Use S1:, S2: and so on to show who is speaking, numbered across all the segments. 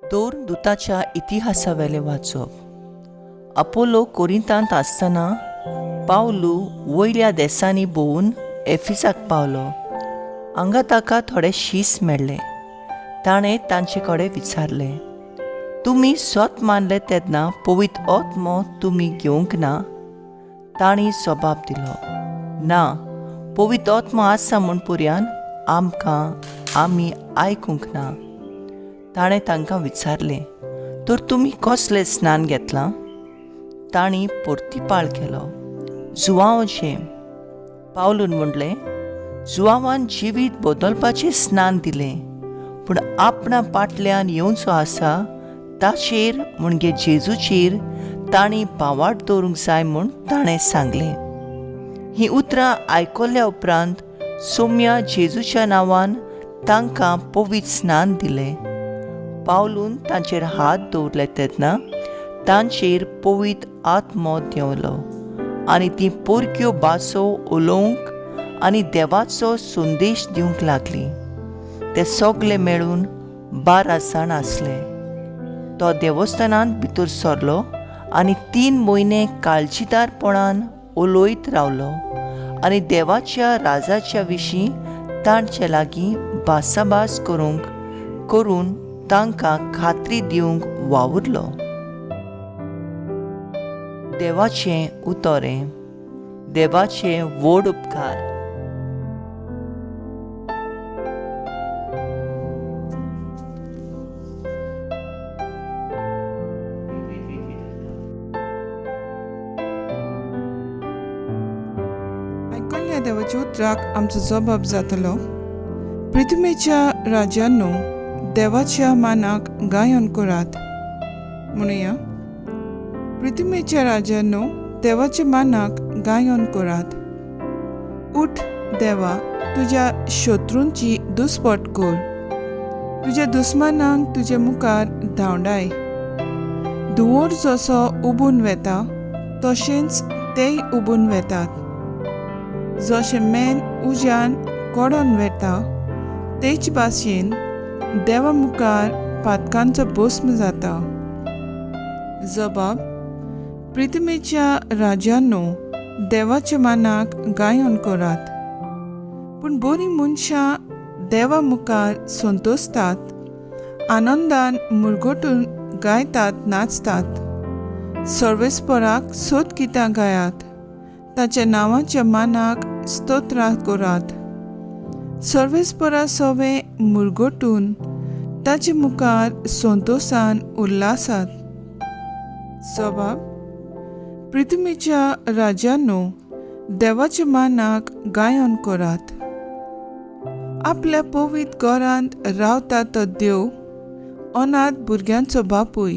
S1: दोन दुताच्या इतिहासावेले वाचप. अपोलो कोरिंतांत आसतना पावलू वयल्या देसांनी भोंवून एफिसाक पावलो. हांगा ताका थोडे शीस मेळ्ळे. ताणें तांचे कडेन विचारलें, तुमी स्वत मानले तेन्ना पवित्र आत्मो तुमी घेवंक ना? तांणी जबाब दिलो, ना, पवित्र आत्मो आसा म्हूण पर्यान आमी आयकूंक ना. ताणें तांकां विचारलें, तर तुमी कसलें स्नान घेतलां? तांणी परतीपाळ केलो, जुवांवाचें. पावलून म्हणलें, जुवांवान जिवीत बदलपाचें स्नान दिलें, पूण आपणा फाटल्यान येवचो आसा ताचेर म्हणजे जेजूचेर तांणी भावार्थ दवरूंक जाय म्हूण ताणें सांगलें. हीं उतरां आयकल्या उपरांत सोम्या जेजूच्या नांवान तांकां पवित्र स्नान दिलें. पावलून तांचेर हात दवरले तेन्ना तांचेर पवित्र आत्मो देंवलो आनी तीं परक्यो भासो उलोवंक आनी देवाचो संदेश दिवंक लागलीं. ते सगळे मेळून 12 जाण आसले. तो देवस्थानांत भितर सरलो आनी 3 म्हयने काळजीदारपणान उलयत रावलो आनी देवाच्या राजाच्या विशीं तांचे लागीं भासाभास करून तांकां खात्री दिवंक वावुरलो. देवाचें उतोरें. देवाचे व्हड उपकार.
S2: आयकल्ल्या देवाच्या उतराक आमचो जबाब जातलो, पृथ्वीच्या राजांनो, देवाच्या मानाक गायन करात. म्हणुया, पृथ्वीच्या राजांनो, देवाच्या मानाक गायन करात. उठ देवा, तुज्या शत्रूंची दुस्पट कर. तुज्या दुस्मानांक तुजे मुखार धांवडाय. धुंवर जसो उबून वेता तशेंच तेय उबून वेतात. जशें मेन उज्यान कोडोन वेता तेच भाशेन देवा मुखार पातकांचो भस्म जाता. जबाब. पृथ्वीच्या राजांनो, देवाच्या मानाक गायन करात. पूण बरीं मनशां देवा मुखार संतोसतात, आनंदान मुरगोटून गायतात, नाचतात. सर्वेस्पराक सोत गितां गायात, ताच्या नांवाच्या मानाक स्तोत्रां करात. सर्वेस्परा सवे मुरगोटून ताचे मुखार संतोषान उल्हासात. जबाब. पृथ्वीच्या राजांनो, देवाच्या मानाक गायन करात. आपल्या पवित्र घरांत रावता तो देव, अनाथ भुरग्यांचो बापूय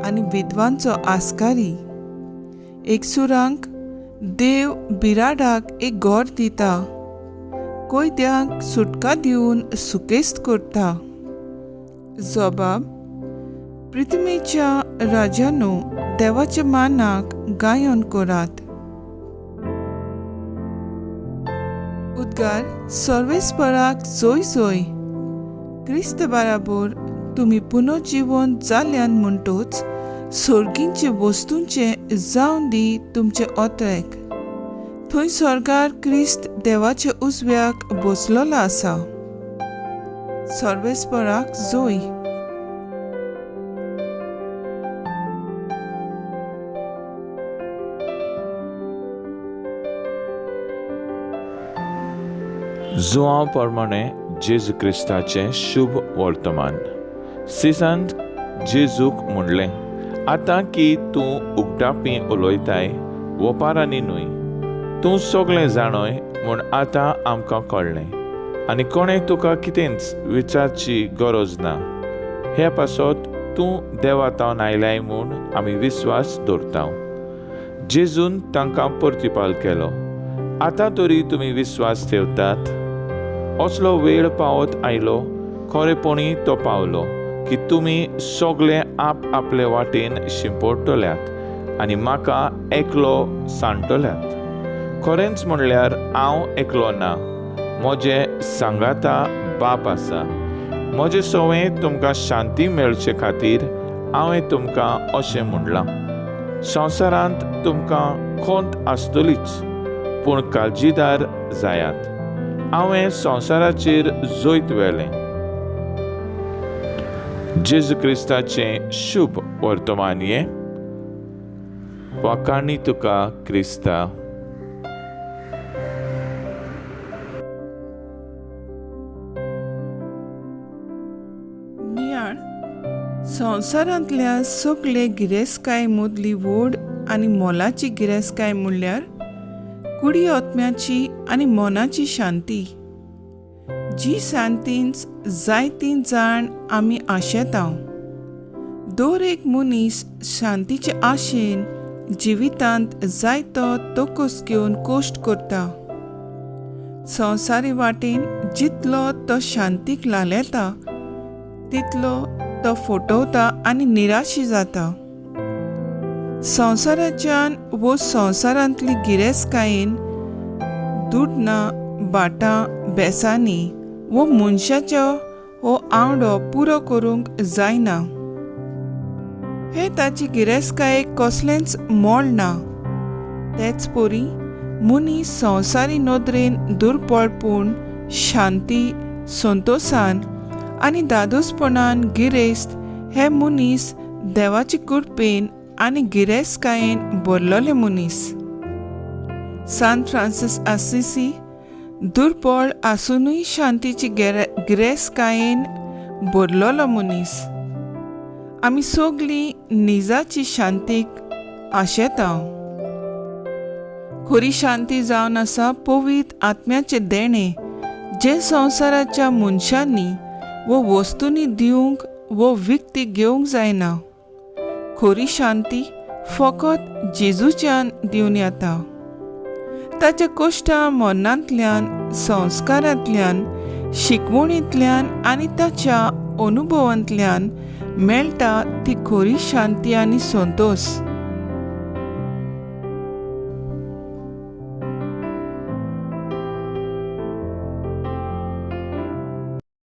S2: आनी विधवांचो आस्कारी. एकसुरांक देव बिराडाक एक घर दिता, कोयत्यांक सुटका दिवन सुकेस्त करता. जबाब. पृथ्वीच्या राजांनो, देवाच्या मानाक गायन करात. उद्गार. सर्वेस्पराक जोय जोय. क्रिस्त बाराबर तुमी पुनर्जीवन जाल्यान म्हणटोच सर्गींचे वस्तूंचे जावन दी तुमचे ओतरेक. थंय स्वर्गार क्रिस्त देवाच्या उजव्याक बसलोलो आसा. सर्वेस्पराक जोय.
S3: जुआंव प्रमाणे जेजू क्रिस्ताचें शुभ वर्तमान. सिसांत जेजूक म्हणलें, आतां की तूं उगटापी उलयताय, वपारांनी न्हय. तूं सगळें जाणय म्हूण आतां आमकां कळ्ळें आनी कोणें तुका कितेंच विचारची गरज ना. हे पासत तूं देवातावन आयलाय म्हूण आमी विस्वास दवरता. जेजून तांकां परतीपाल केलो. आतां तरी तुमी विस्वास ठेवतात. असलो वेळ पावत आयलो, खरेपणी तो पावलो, की तुमी सगळे आपले वाटेन शिंपडटल्यात आनी म्हाका एकलो सांडटल्यात. खरेंच म्हणल्यार हांव एकलो ना, म्हजे सांगाता बाप आसा. म्हजे सवय तुमकां शांती मेळचे खातीर हांवें तुमकां अशें म्हणलां. संवसारांत तुमकां खोंत आसतलीच, पूण काळजीदार जायात. हांवें संवसाराचेर जैत व्हेलें. जेजू क्रिस्ताचें शुभ वर्तमान हें. कोंकणी तुका क्रिस्ता.
S2: नियाळ संवसारांतल्या सगळे गिरेस्तकाये मदली व्हड आनी मोलाची गिरेस्तकाय म्हणल्यार कुडी आत्म्याची आनी मनाची शांती. जी शांतींच जायतीं जाण आमी आशेतांव. दर एक मनीस शांतीचे आशेन जिवितांत जायतो तोकोस घेवन कोश्ट करता. संवसारी वाटेन जितलो तो शांतीक लालेता तितलो तो फटवता आनी निराशी जाता. संवसाराच्यान वो संवसारांतली गिरेस्तकायेन दुडणां, बाटां, बेसांनी वो मनशाचो हो आवडो पुरो करूंक जायना. हे ताची गिरेस्तकायेक कसलेंच मोल ना. तेच परी मनीस संवसारी नदरेन दुर्बळपूण शांती, संतोषान आनी दादोसपणान गिरेस्त हे मनीस देवाचे कृपेन आनी गिरेस्तकायेन भरलोले मनीस. सांत फ्रांसीस आसिसी दुर्बळ आसुनूय शांतीची गिरेस्तकायेन भरलोलो मनीस. आमी सगळीं निजाची शांतीक आशेतांव. खरी शांती जावन आसा पवित्र आत्म्याचे देणे, जे संवसाराच्या मनशांनी वो वस्तूंनी दिवंक वो विकती घेवंक जायना. खरी शांती फकत जेजूच्यान दिवन येता. ताच्या कश्टां मरणांतल्यान, संस्कारांतल्यान, शिकवणींतल्यान आनी ताच्या अनुभवांतल्यान मेळटा ती खरी शांती आनी संतोष.